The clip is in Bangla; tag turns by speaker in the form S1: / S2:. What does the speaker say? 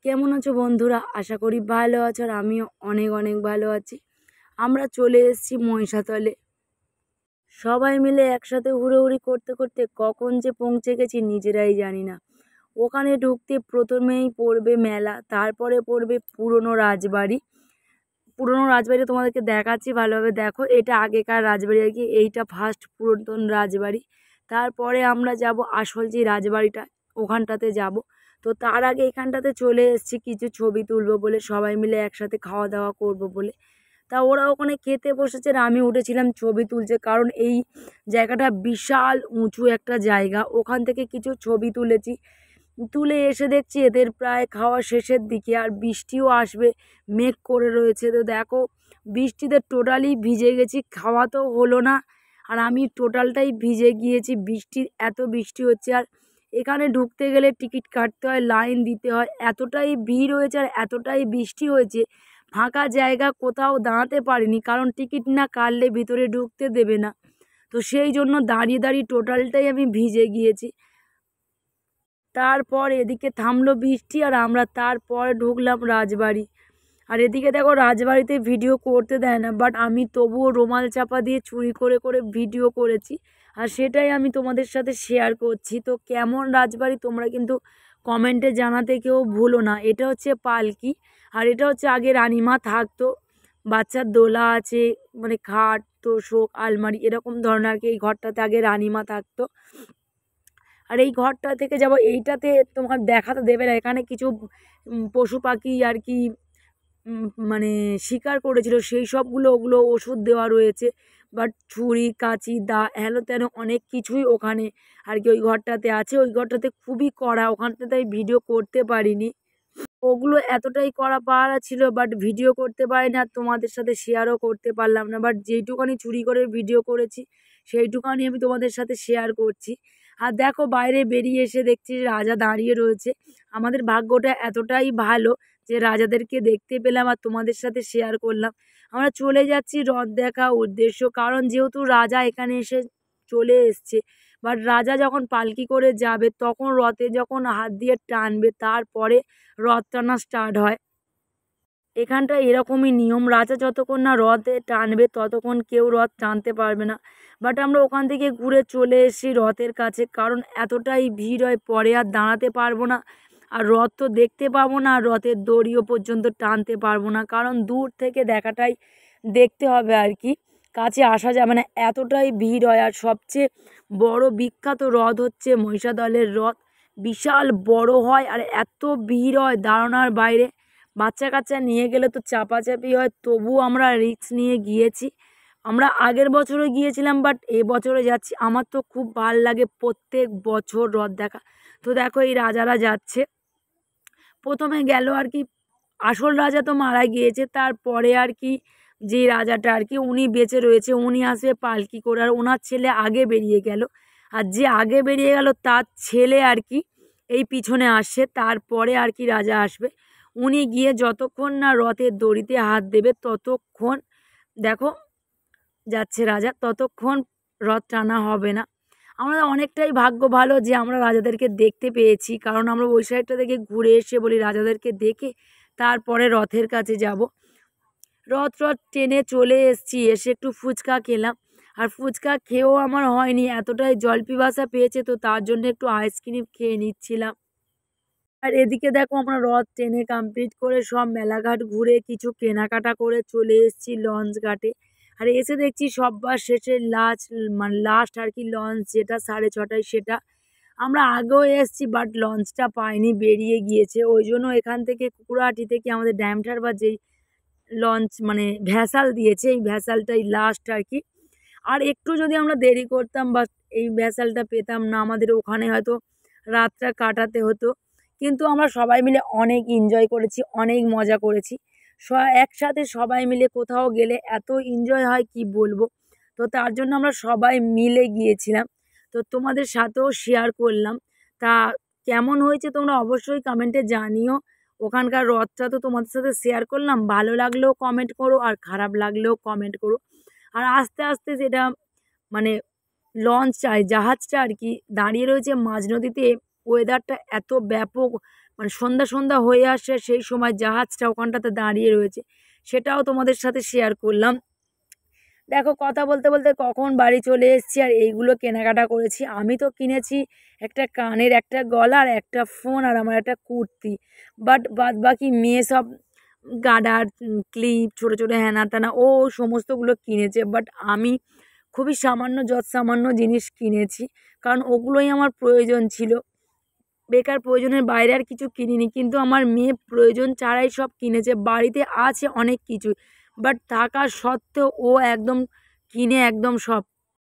S1: কেমন আছো বন্ধুরা? আশা করি ভালো আছো আর আমিও অনেক অনেক ভালো আছি। আমরা চলে এসেছি মহিষাদলে। সবাই মিলে একসাথে হুড়োহুড়ি করতে করতে কখন যে পৌঁছে গেছি নিজেরাই জানি না। ওখানে ঢুকতে প্রথমেই পড়বে মেলা, তারপরে পড়বে পুরনো রাজবাড়ি। পুরনো রাজবাড়ি তোমাদেরকে দেখাচ্ছি, ভালোভাবে দেখো। এটা আগেকার রাজবাড়ি আর কি, এইটা ফার্স্ট পুরাতন রাজবাড়ি। তারপরে আমরা যাব আসল যে রাজবাড়িটা, ওখানটাতে যাব। তো তার আগে এখানটাতে চলে এসেছি কিছু ছবি তুলবো বলে, সবাই মিলে একসাথে খাওয়া দাওয়া করব বলে। তা ওরা ওখানে খেতে বসেছে আর আমি উঠেছিলাম ছবি তুলছে, কারণ এই জায়গাটা বিশাল উঁচু একটা জায়গা। ওখান থেকে কিছু ছবি তুলেছি। তুলে এসে দেখছি এদের প্রায় খাওয়া শেষের দিকে, আর বৃষ্টিও আসবে মেঘ করে রয়েছে। তো দেখো, বৃষ্টিতে টোটালি ভিজে গেছি, খাওয়া তো হলো না আর আমি টোটালটাই ভিজে গিয়েছি। এত বৃষ্টি হচ্ছে, আর এখানে ঢুকতে গেলে টিকিট কাটতে হয়, লাইন দিতে হয়। এতটাই ভিড় হয়েছে আর এতটাই বৃষ্টি হয়েছে, ফাঁকা জায়গা কোথাও দাঁড়াতে পারিনি, কারণ টিকিট না কাটলে ভিতরে ঢুকতে দেবে না। তো সেই জন্য দাঁড়িয়ে দাঁড়িয়ে টোটালটাই আমি ভিজে গিয়েছি। তারপর এদিকে থামলো বৃষ্টি আর আমরা তারপর ঢুকলাম রাজবাড়ি। আর এদিকে দেখো, রাজবাড়িতে ভিডিও করতে দেয় না, বাট আমি তবুও রুমাল চাপা দিয়ে চুরি করে করে ভিডিও করেছি, আর সেটাই আমি তোমাদের সাথে শেয়ার করছি। তো কেমন রাজবাড়ি তোমরা কিন্তু কমেন্টে জানাতে কেউ ভুলো না। এটা হচ্ছে পালকি, আর এটা হচ্ছে আগে রানীমা থাকতো। বাচ্চার দোলা আছে, মানে খাট, তোশক, আলমারি এরকম ধরনের আর কি। এই ঘরটাতে আগে রানীমা থাকতো। আর এই ঘরটা থেকে যাব, এইটাতে তোমার দেখাতে দেবে না। এখানে কিছু পশু পাখি আর কি মানে শিকার করেছিল, সেই সবগুলো ওগুলো ওষুধ দেওয়া রয়েছে। বাট ছুরি কাঁচি দা হেন তেন অনেক কিছুই ওখানে আর কি ওই ঘরটাতে আছে। ওই ঘরটাতে খুবই কড়া, ওখানটাতে আমি ভিডিও করতে পারিনি। ওগুলো এতটাই কড়া পাহারা ছিল, বাট ভিডিও করতে পারি না, তোমাদের সাথে শেয়ারও করতে পারলাম না। বাট যেইটুকানি চুরি করে ভিডিও করেছি সেইটুকানি আমি তোমাদের সাথে শেয়ার করছি। আর দেখো, বাইরে বেরিয়ে এসে দেখছি রাজা দাঁড়িয়ে রয়েছে। আমাদের ভাগ্যটা এতটাই ভালো যে রাজাদেরকে দেখতে পেলাম আর তোমাদের সাথে শেয়ার করলাম। আমরা চলে যাচ্ছি রথ দেখা উদ্দেশ্য, কারণ যেহেতু রাজা এখানে এসে চলে এসছে, বাট রাজা যখন পালকি করে যাবে তখন রথে যখন হাত দিয়ে টানবে তারপরে রথ টানা স্টার্ট হয়। এখানটা এরকমই নিয়ম, রাজা যতক্ষণ না রথে টানবে ততক্ষণ কেউ রথ টানতে পারবে না। বাট আমরা ওখান থেকে ঘুরে চলে এসেছি রথের কাছে, কারণ এতটাই ভিড় হয় পরে আর দাঁড়াতে পারবো না, আর রথ তো দেখতে পাবো না, আর রথের দড়িও পর্যন্ত টানতে পারবো না, কারণ দূর থেকে দেখাটাই দেখতে হবে আর কি, কাছে আসা যাবে না, এতটাই ভিড় হয়। আর সবচেয়ে বড় বিখ্যাত রথ হচ্ছে মহিষাদলের রথ। বিশাল বড় হয় আর এত ভিড় হয় দাঁড়ানোর বাইরে। বাচ্চা কাচ্চা নিয়ে গেলে তো চাপাচাপি হয়, তবুও আমরা রিস্ক নিয়ে গিয়েছি। আমরা আগের বছরও গিয়েছিলাম, বাট এবছরে যাচ্ছি। আমার তো খুব ভাল লাগে প্রত্যেক বছর রথ দেখা। তো দেখো, এই রাজারা যাচ্ছে। প্রথমে গেল আর কি, আসল রাজা তো মারা গিয়েছে, তারপরে আর কি যে রাজাটা আর কি উনি বেঁচে রয়েছে, উনি আসবে পালকি করে, আর ওনার ছেলে আগে বেরিয়ে গেল। আর যে আগে বেরিয়ে গেল তার ছেলে আর কি এই পিছনে আসছে, তারপরে আর কি রাজা আসবে। উনি গিয়ে যতক্ষণ না রথের দড়িতে হাত দেবে ততক্ষণ, দেখো যাচ্ছে রাজা, ততক্ষণ রথ টানা হবে না। আমরা অনেকটাই ভাগ্য ভালো যে আমরা রাজাদেরকে দেখতে পেয়েছি, কারণ আমরা ওই সাইডটা থেকে ঘুরে এসে বলি রাজাদেরকে দেখে তারপরে রথের কাছে যাব। রথ টেনে চলে এসেছি, এসে একটু ফুচকা খেলাম। আর ফুচকা খেয়েও আমার হয়নি, এতটাই জল পিপাসা পেয়েছে, তো তার জন্য একটু আইসক্রিম খেয়ে নিচ্ছিলাম। আর এদিকে দেখো, আমরা রথ টেনে কমপ্লিট করে সব মেলাঘাট ঘুরে কিছু কেনাকাটা করে চলে এসেছি লঞ্চ ঘাটে। আর এসে দেখছি সব্বার শেষে লাস্ট আর কি লঞ্চ, যেটা 6:30 সেটা। আমরা আগেও এসেছি, বাট লঞ্চটা পাইনি, বেরিয়ে গিয়েছে। ওই জন্য এখান থেকে কুকুরহাটি থেকে আমাদের ড্যামটার বা যেই লঞ্চ মানে ভ্যাসাল দিয়েছে, এই ভ্যাসালটাই লাস্ট আর কি। আর একটু যদি আমরা দেরি করতাম বা এই ভ্যাসালটা পেতাম না, আমাদের ওখানে হয়তো রাতটা কাটাতে হতো। কিন্তু আমরা সবাই মিলে অনেক এনজয় করেছি, অনেক মজা করেছি। একসাথে সবাই মিলে কোথাও গেলে এত এনজয় হয় কি বলবো। তো তার জন্য আমরা সবাই মিলে গিয়েছিলাম, তো তোমাদের সাথেও শেয়ার করলাম। তা কেমন হয়েছে তোমরা অবশ্যই কমেন্টে জানিও। ওখানকার রথটা তো তোমাদের সাথে শেয়ার করলাম, ভালো লাগলেও কমেন্ট করো আর খারাপ লাগলেও কমেন্ট করো। আর আস্তে আস্তে যেটা মানে লঞ্চটা জাহাজটা আর কি দাঁড়িয়ে রয়েছে মাঝ নদীতে, ওয়েদারটা এত ব্যাপক মানে সন্ধ্যা সন্ধ্যা হয়ে আসছে, সেই সময় জাহাজটা ওখানটাতে দাঁড়িয়ে রয়েছে, সেটাও তোমাদের সাথে শেয়ার করলাম। দেখো কথা বলতে বলতে কখন বাড়ি চলে এসেছি আর এইগুলো কেনাকাটা করেছি। আমি তো কিনেছি একটা কানের, একটা গলার, একটা ফোন আর আমার একটা কুর্তি। বাট বাদ বাকি মেয়ে সব গার্ডার, ক্লিপ, ছোটো ছোটো হ্যানা ত্যানা ও সমস্তগুলো কিনেছে। বাট আমি খুবই সামান্য সামান্য জিনিস কিনেছি, কারণ ওগুলোই আমার প্রয়োজন ছিল। বেকার প্রয়োজনের বাইরে আর কিছু কিনিনি, কিন্তু আমার মেয়ে প্রয়োজন ছাড়াই সব কিনেছে। বাড়িতে আছে অনেক কিছু, বাট থাকা সত্ত্বেও ও একদম কিনে একদম সব